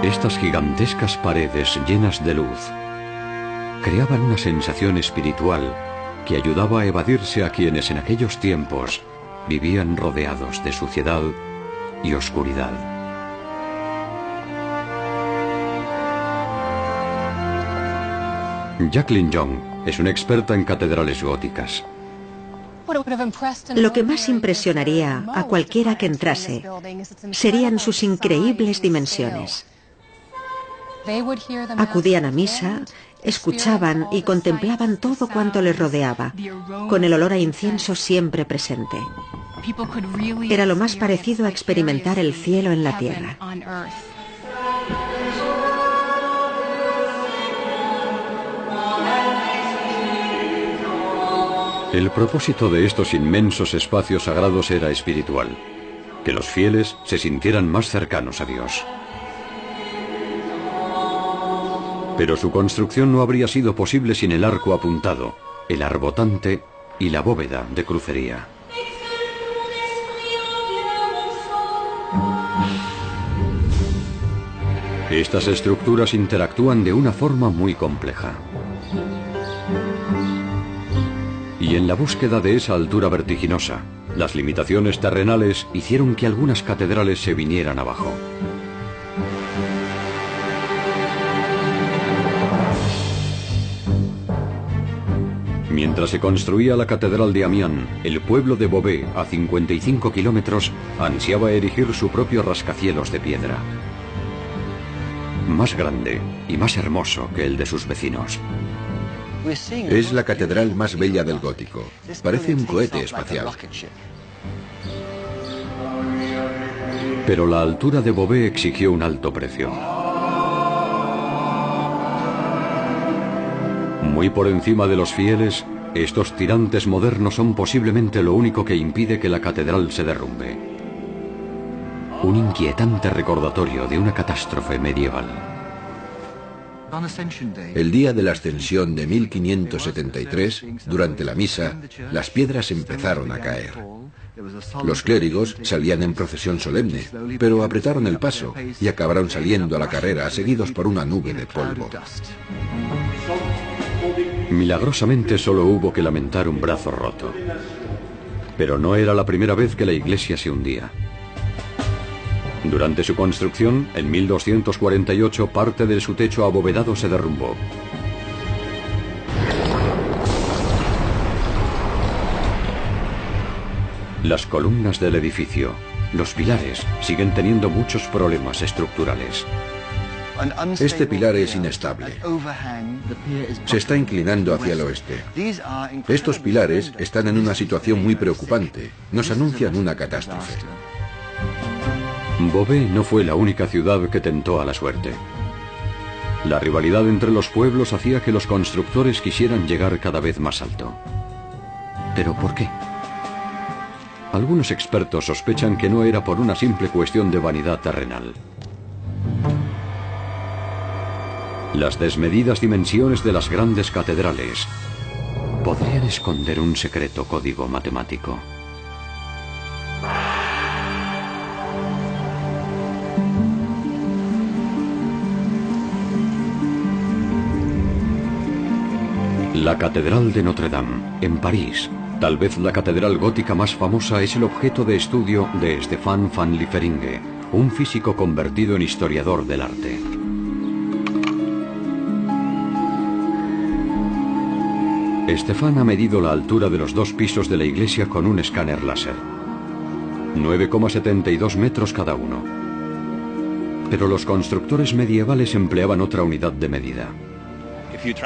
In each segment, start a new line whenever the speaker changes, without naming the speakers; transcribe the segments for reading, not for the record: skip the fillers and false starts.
Estas gigantescas paredes llenas de luz creaban una sensación espiritual que ayudaba a evadirse a quienes en aquellos tiempos vivían rodeados de suciedad y oscuridad. Jacqueline Young es una experta en catedrales góticas.
Lo que más impresionaría a cualquiera que entrase serían sus increíbles dimensiones. Acudían a misa, escuchaban y contemplaban todo cuanto les rodeaba, con el olor a incienso siempre presente. Era lo más parecido a experimentar el cielo en la tierra.
El propósito de estos inmensos espacios sagrados era espiritual, que los fieles se sintieran más cercanos a Dios. Pero su construcción no habría sido posible sin el arco apuntado, el arbotante y la bóveda de crucería. Estas estructuras interactúan de una forma muy compleja. Y en la búsqueda de esa altura vertiginosa, las limitaciones terrenales hicieron que algunas catedrales se vinieran abajo. Mientras se construía la catedral de Amiens, el pueblo de Beauvais, a 55 kilómetros, ansiaba erigir su propio rascacielos de piedra. Más grande y más hermoso que el de sus vecinos.
Es la catedral más bella del gótico. Parece un cohete espacial.
Pero la altura de Beauvais exigió un alto precio. Muy por encima de los fieles, estos tirantes modernos son posiblemente lo único que impide que la catedral se derrumbe. Un inquietante recordatorio de una catástrofe medieval.
El día de la ascensión de 1573, durante la misa, las piedras empezaron a caer. Los clérigos salían en procesión solemne, pero apretaron el paso y acabaron saliendo a la carrera, seguidos por una nube de polvo.
Milagrosamente solo hubo que lamentar un brazo roto. Pero no era la primera vez que la iglesia se hundía. Durante su construcción, en 1248, parte de su techo abovedado se derrumbó. Las columnas del edificio, los pilares, siguen teniendo muchos problemas estructurales.
Este pilar es inestable. Se está inclinando hacia el oeste. Estos pilares están en una situación muy preocupante. Nos anuncian una catástrofe.
Beauvais no fue la única ciudad que tentó a la suerte. La rivalidad entre los pueblos hacía que los constructores quisieran llegar cada vez más alto. ¿Pero por qué? Algunos expertos sospechan que no era por una simple cuestión de vanidad terrenal. Las desmedidas dimensiones de las grandes catedrales podrían esconder un secreto código matemático. La Catedral de Notre Dame, en París, tal vez la catedral gótica más famosa, es el objeto de estudio de Stéphane van Lieferinge, un físico convertido en historiador del arte. Stéphane ha medido la altura de los dos pisos de la iglesia con un escáner láser. 9,72 metros cada uno. Pero los constructores medievales empleaban otra unidad de medida.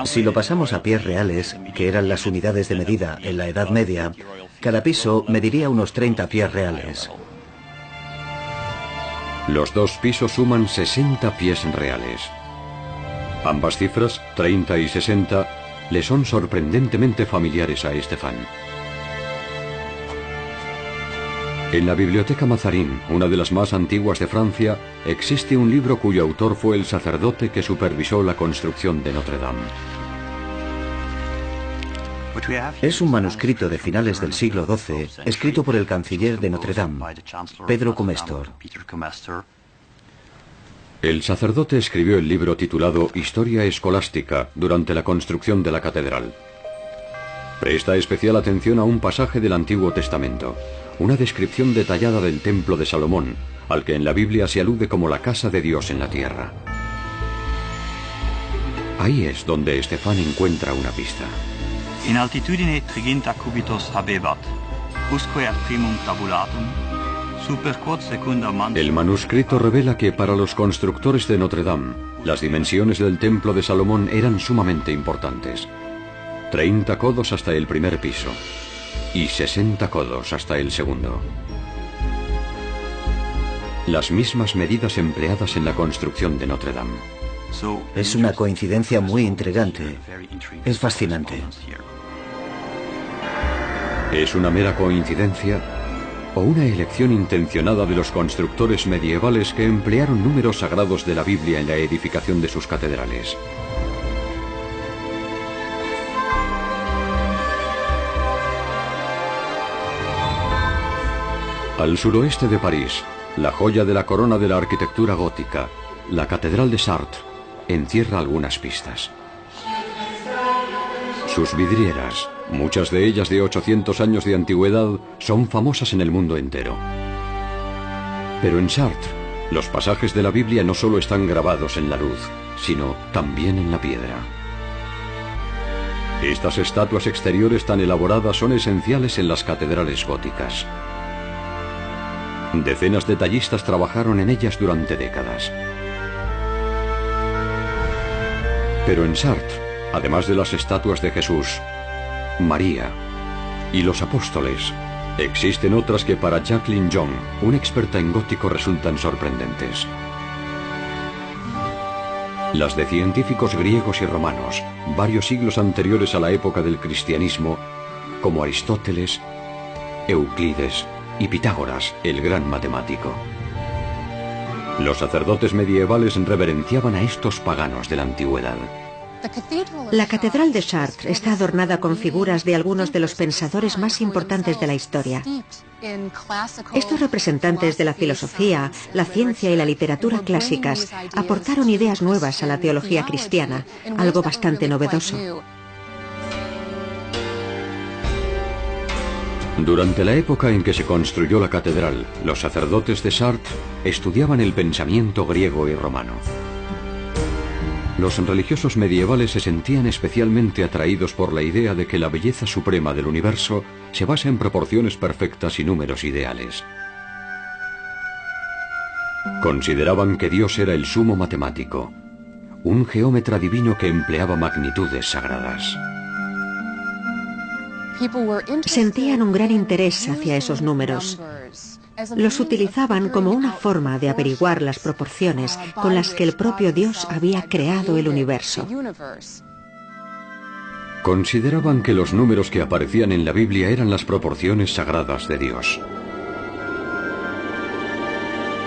Si lo pasamos a pies reales, que eran las unidades de medida en la Edad Media, cada piso mediría unos 30 pies reales.
Los dos pisos suman 60 pies reales. Ambas cifras, 30 y 60, le son sorprendentemente familiares a Stéphane. En la Biblioteca Mazarin, una de las más antiguas de Francia, existe un libro cuyo autor fue el sacerdote que supervisó la construcción de Notre Dame.
Es un manuscrito de finales del siglo XII, escrito por el canciller de Notre Dame, Pedro Comestor.
El sacerdote escribió el libro titulado Historia Escolástica durante la construcción de la catedral. Presta especial atención a un pasaje del Antiguo Testamento, una descripción detallada del Templo de Salomón, al que en la Biblia se alude como la casa de Dios en la tierra. Ahí es donde Estefan encuentra una pista.
In altitudine triginta cubitus habebat, usque ad primum tabulatum, super quod secunda mantum.
El manuscrito revela que para los constructores de Notre Dame, las dimensiones del Templo de Salomón eran sumamente importantes. 30 codos hasta el primer piso y 60 codos hasta el segundo. Las mismas medidas empleadas en la construcción de Notre Dame.
Es una coincidencia muy intrigante. Es fascinante.
¿Es una mera coincidencia o una elección intencionada de los constructores medievales que emplearon números sagrados de la Biblia en la edificación de sus catedrales? Al suroeste de París, la joya de la corona de la arquitectura gótica, la Catedral de Chartres, encierra algunas pistas. Sus vidrieras, muchas de ellas de 800 años de antigüedad, son famosas en el mundo entero. Pero en Chartres, los pasajes de la Biblia no solo están grabados en la luz, sino también en la piedra. Estas estatuas exteriores tan elaboradas son esenciales en las catedrales góticas. Decenas de tallistas trabajaron en ellas durante décadas. Pero en Chartres, además de las estatuas de Jesús, María y los apóstoles, existen otras que para Jacqueline Young, una experta en gótico, resultan sorprendentes. Las de científicos griegos y romanos, varios siglos anteriores a la época del cristianismo, como Aristóteles, Euclides y Pitágoras, el gran matemático. Los sacerdotes medievales reverenciaban a estos paganos de la antigüedad.
La Catedral de Chartres está adornada con figuras de algunos de los pensadores más importantes de la historia. Estos representantes de la filosofía, la ciencia y la literatura clásicas aportaron ideas nuevas a la teología cristiana, algo bastante novedoso.
Durante la época en que se construyó la catedral, los sacerdotes de Chartres estudiaban el pensamiento griego y romano. Los religiosos medievales se sentían especialmente atraídos por la idea de que la belleza suprema del universo se basa en proporciones perfectas y números ideales. Consideraban que Dios era el sumo matemático, un geómetra divino que empleaba magnitudes sagradas.
Sentían un gran interés hacia esos números. Los utilizaban como una forma de averiguar las proporciones con las que el propio Dios había creado el universo.
Consideraban que los números que aparecían en la Biblia eran las proporciones sagradas de Dios.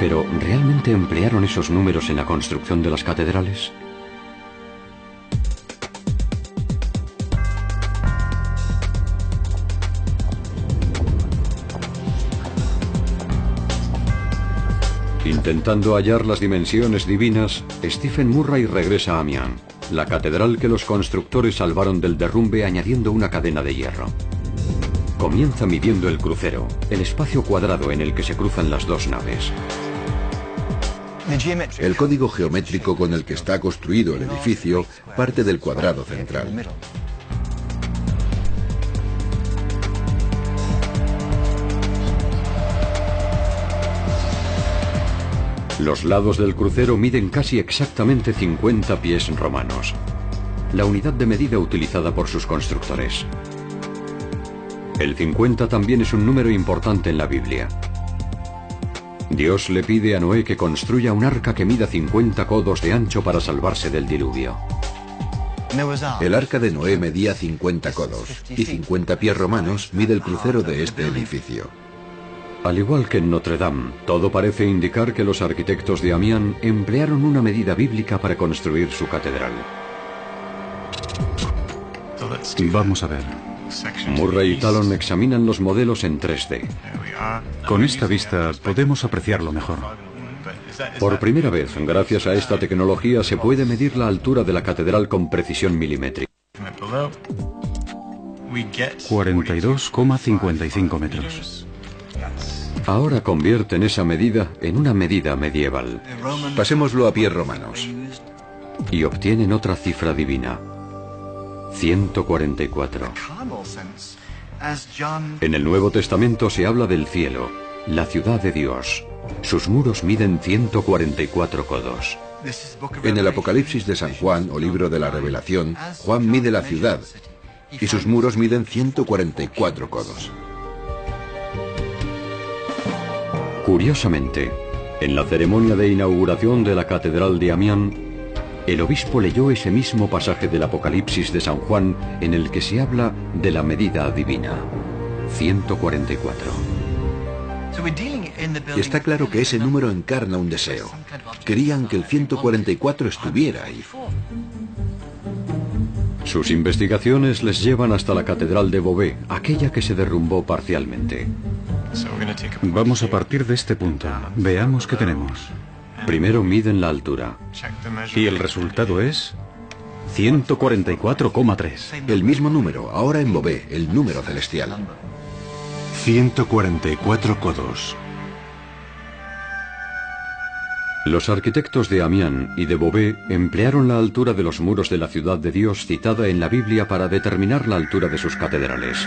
Pero, ¿realmente emplearon esos números en la construcción de las catedrales? Intentando hallar las dimensiones divinas, Stephen Murray regresa a Amiens, la catedral que los constructores salvaron del derrumbe añadiendo una cadena de hierro. Comienza midiendo el crucero, el espacio cuadrado en el que se cruzan las dos naves.
El código geométrico con el que está construido el edificio parte del cuadrado central.
Los lados del crucero miden casi exactamente 50 pies romanos, la unidad de medida utilizada por sus constructores. El 50 también es un número importante en la Biblia. Dios le pide a Noé que construya un arca que mida 50 codos de ancho para salvarse del diluvio.
El arca de Noé medía 50 codos y 50 pies romanos mide el crucero de este edificio.
Al igual que en Notre Dame, todo parece indicar que los arquitectos de Amiens emplearon una medida bíblica para construir su catedral.
Vamos a ver.
Murray y Talon examinan los modelos en 3D.
Con esta vista podemos apreciarlo mejor.
Por primera vez, gracias a esta tecnología, se puede medir la altura de la catedral con precisión milimétrica.
42,55 metros.
Ahora convierten esa medida en una medida medieval.
Pasémoslo a pies romanos.
Y obtienen otra cifra divina. 144. En el Nuevo Testamento se habla del cielo, la ciudad de Dios. Sus muros miden 144 codos.
En el Apocalipsis de San Juan, o libro de la Revelación, Juan mide la ciudad y sus muros miden 144 codos.
Curiosamente, en la ceremonia de inauguración de la Catedral de Amiens, el obispo leyó ese mismo pasaje del Apocalipsis de San Juan en el que se habla de la medida divina, 144.
Y está claro que ese número encarna un deseo. Querían que el 144 estuviera ahí.
Sus investigaciones les llevan hasta la Catedral de Beauvais, aquella que se derrumbó parcialmente.
Vamos a partir de este punto. Veamos qué tenemos.
Primero miden la altura.
Y el resultado es 144,3.
El mismo número, ahora en Beauvais, el número celestial.
144 codos.
Los arquitectos de Amiens y de Beauvais emplearon la altura de los muros de la ciudad de Dios citada en la Biblia para determinar la altura de sus catedrales.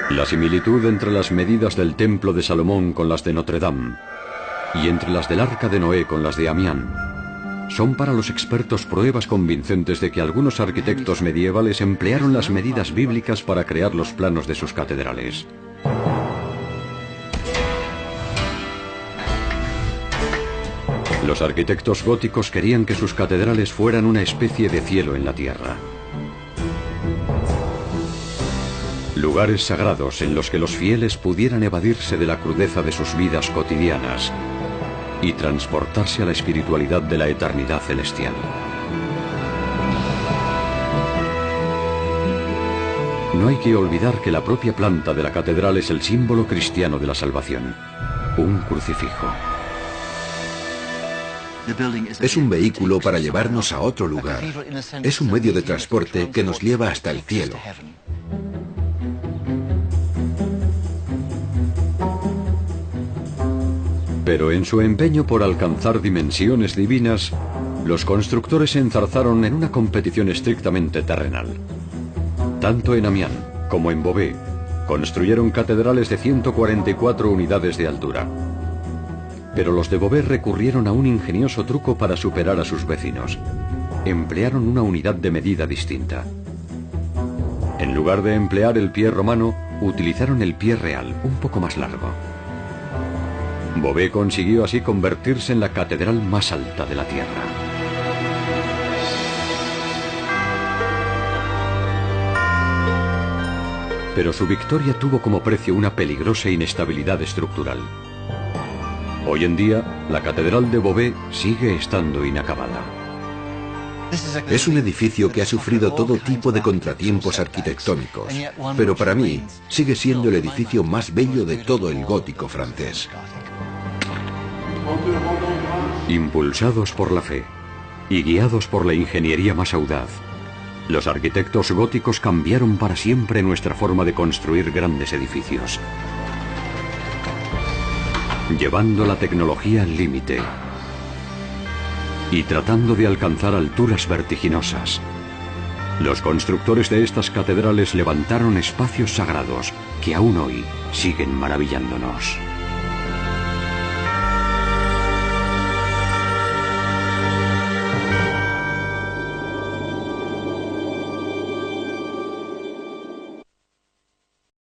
La similitud entre las medidas del Templo de Salomón con las de Notre Dame y entre las del Arca de Noé con las de Amiens son para los expertos pruebas convincentes de que algunos arquitectos medievales emplearon las medidas bíblicas para crear los planos de sus catedrales. Los arquitectos góticos querían que sus catedrales fueran una especie de cielo en la tierra. Lugares sagrados en los que los fieles pudieran evadirse de la crudeza de sus vidas cotidianas y transportarse a la espiritualidad de la eternidad celestial. No hay que olvidar que la propia planta de la catedral es el símbolo cristiano de la salvación, un crucifijo.
Es un vehículo para llevarnos a otro lugar. Es un medio de transporte que nos lleva hasta el cielo.
Pero en su empeño por alcanzar dimensiones divinas, los constructores se enzarzaron en una competición estrictamente terrenal. Tanto en Amiens como en Beauvais construyeron catedrales de 144 unidades de altura. Pero los de Beauvais recurrieron a un ingenioso truco para superar a sus vecinos. Emplearon una unidad de medida distinta. En lugar de emplear el pie romano, utilizaron el pie real, un poco más largo. Beauvais consiguió así convertirse en la catedral más alta de la tierra. Pero su victoria tuvo como precio una peligrosa inestabilidad estructural. Hoy en día, la catedral de Beauvais sigue estando inacabada.
Es un edificio que ha sufrido todo tipo de contratiempos arquitectónicos, pero para mí sigue siendo el edificio más bello de todo el gótico francés.
Impulsados por la fe y guiados por la ingeniería más audaz, los arquitectos góticos cambiaron para siempre nuestra forma de construir grandes edificios, llevando la tecnología al límite y tratando de alcanzar alturas vertiginosas. Los constructores de estas catedrales levantaron espacios sagrados que aún hoy siguen maravillándonos.